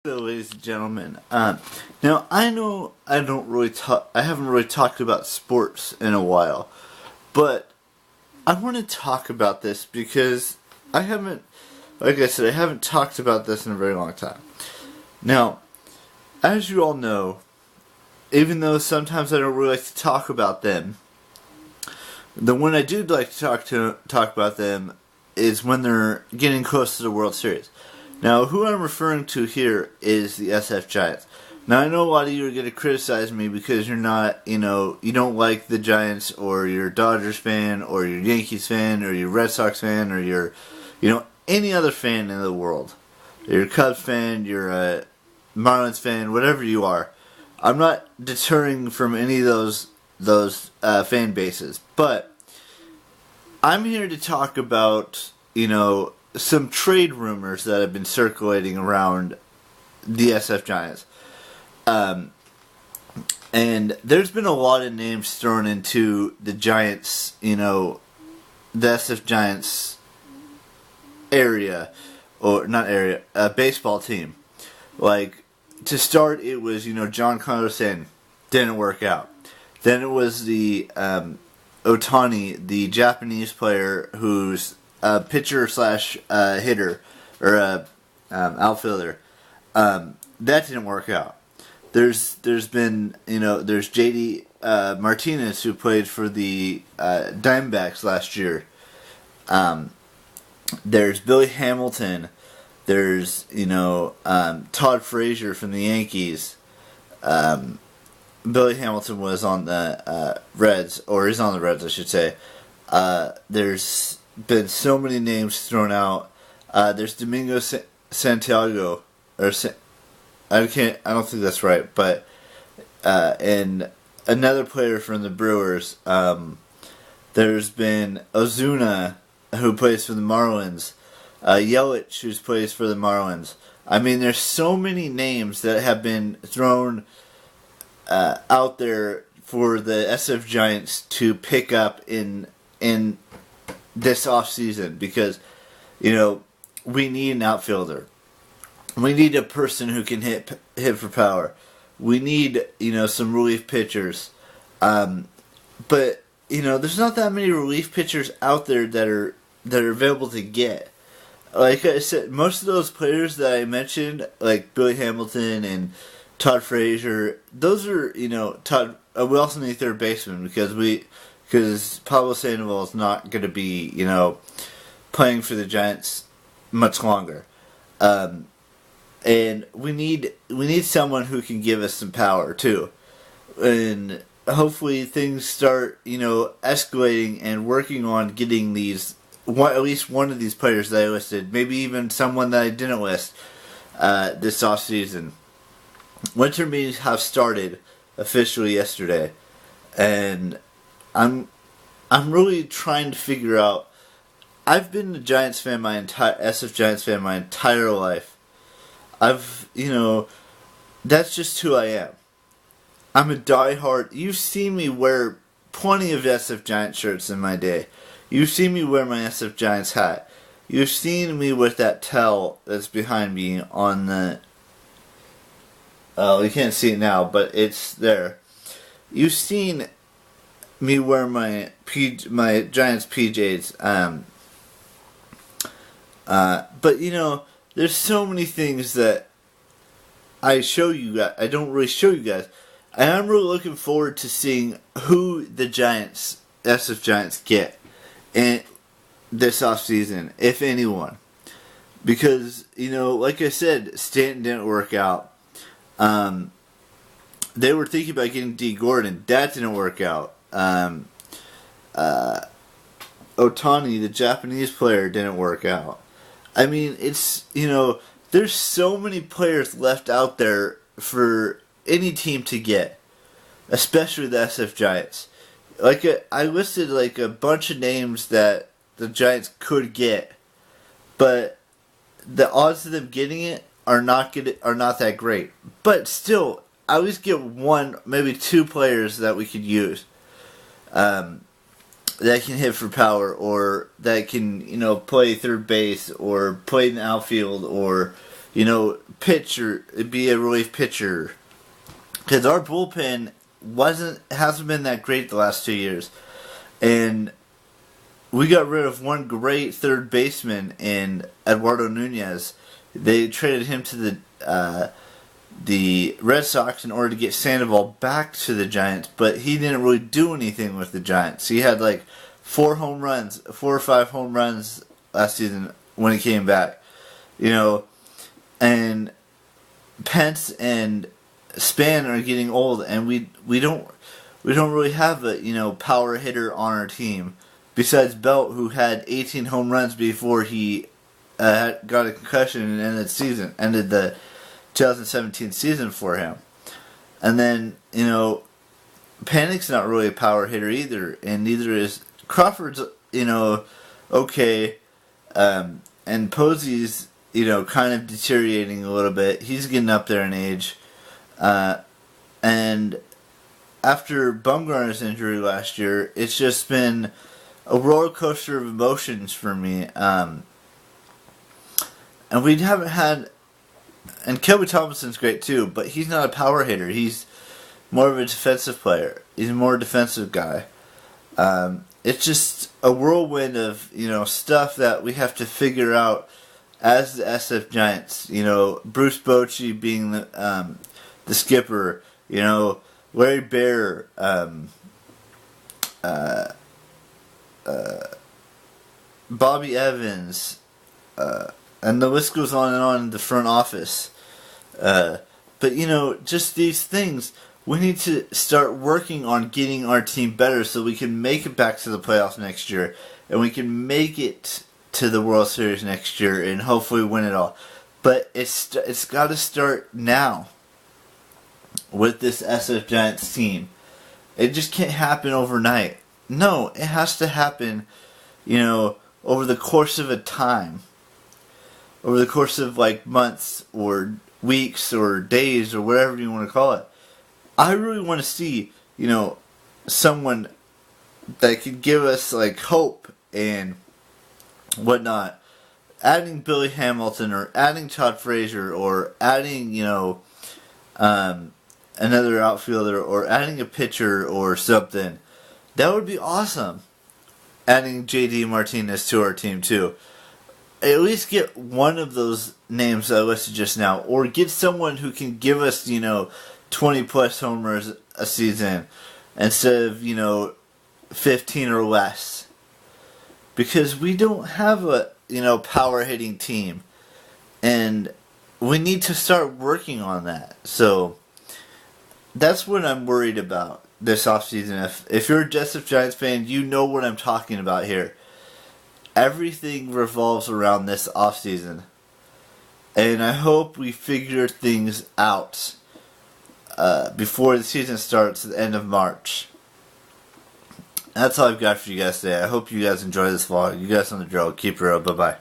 So, ladies and gentlemen, now I know I haven't really talked about sports in a while, but I want to talk about this because I haven't, like I said, I haven't talked about this in a very long time. Now, as you all know, even though sometimes I don't really like to talk about them, the one I do like to talk about them is when they're getting close to the World Series. Now, who I'm referring to here is the SF Giants. Now, I know a lot of you are going to criticize me because you're not, you don't like the Giants, or you're a Dodgers fan, or you're a Yankees fan, or you're a Red Sox fan, or you're, any other fan in the world. You're a Cubs fan, you're a Marlins fan, whatever you are. I'm not deterring from any of those fan bases, but I'm here to talk about, some trade rumors that have been circulating around the SF Giants. And there's been a lot of names thrown into the Giants, the SF Giants area, or not area, baseball team. Like, to start, it was, John Carlson didn't work out. Then it was the Otani, the Japanese player who's a pitcher slash hitter, or outfielder. That didn't work out. There's been, there's JD Martinez, who played for the Diamondbacks last year. There's Billy Hamilton. There's, Todd Frazier from the Yankees. Billy Hamilton was on the Reds, or is on the Reds, I should say. There's been so many names thrown out. There's Domingo Santiago, or I don't think that's right, but and another player from the Brewers. There's been Ozuna, who plays for the Marlins. Yelich, who plays for the Marlins. I mean, there's so many names that have been thrown out there for the SF Giants to pick up in this offseason, because, we need an outfielder. We need a person who can hit for power. We need, some relief pitchers. But, there's not that many relief pitchers out there that are available to get. Like I said, most of those players that I mentioned, like Billy Hamilton and Todd Frazier, those are, Todd. We also need third baseman because Pablo Sandoval is not going to be, playing for the Giants much longer. And we need someone who can give us some power too. And hopefully things start, escalating and working on getting at least one of these players that I listed, maybe even someone that I didn't list this offseason. Winter meetings have started officially yesterday, and I'm really trying to figure out. I've been a Giants fan SF Giants fan my entire life. That's just who I am. I'm a diehard. You've seen me wear plenty of SF Giants shirts in my day. You've seen me wear my SF Giants hat. You've seen me with that towel that's behind me on the... Oh, you can't see it now, but it's there. You've seen me wear my Giants PJs. But, there's so many things that I show you guys. I don't really show you guys. And I'm really looking forward to seeing who the SF Giants get in this offseason, if anyone. Because, like I said, Stanton didn't work out. They were thinking about getting D. Gordon. That didn't work out. Otani, the Japanese player, didn't work out. I mean, it's, there's so many players left out there for any team to get, especially the SF Giants. I listed a bunch of names that the Giants could get, but the odds of them getting it are not that great. But still, I always get one, maybe two players that we could use. That can hit for power, or that can, play third base, or play in the outfield, or, pitch or be a relief pitcher. Because our bullpen hasn't been that great the last 2 years. And we got rid of one great third baseman in Eduardo Nunez. They traded him to the Red Sox in order to get Sandoval back to the Giants, but he didn't really do anything with the Giants. He had like 4 or 5 home runs last season when he came back. And Pence and Span are getting old, and we don't really have a power hitter on our team besides Belt, who had 18 home runs before he got a concussion and ended the 2017 season for him. And then Panic's not really a power hitter either, and neither is Crawford's. Okay, and Posey's kind of deteriorating a little bit. He's getting up there in age. And after Bumgarner's injury last year, it's just been a roller coaster of emotions for me. And we haven't had, and Kelby Thompson's great too, but he's not a power hitter. He's more of a defensive player. He's a more defensive guy. It's just a whirlwind of stuff that we have to figure out as the SF Giants. Bruce Bochy being the skipper, Larry Bear, Bobby Evans, and the list goes on and on in the front office. But just these things, we need to start working on getting our team better so we can make it back to the playoffs next year, and we can make it to the World Series next year and hopefully win it all. But it's got to start now with this SF Giants team. It just can't happen overnight. No, it has to happen, over the course of a time. Over the course of like months or weeks or days or whatever you want to call it. I really want to see, someone that could give us like hope and whatnot. Adding Billy Hamilton or adding Todd Frazier or adding, another outfielder or adding a pitcher or something. That would be awesome. Adding JD Martinez to our team too. At least get one of those names I listed just now, or get someone who can give us, 20 plus homers a season instead of, 15 or less. Because we don't have a, power hitting team. And we need to start working on that. So that's what I'm worried about this offseason. If you're a SF Giants fan, you know what I'm talking about here. Everything revolves around this offseason. And I hope we figure things out before the season starts at the end of March. That's all I've got for you guys today. I hope you guys enjoy this vlog. You guys on the drill. Keep it real. Bye-bye.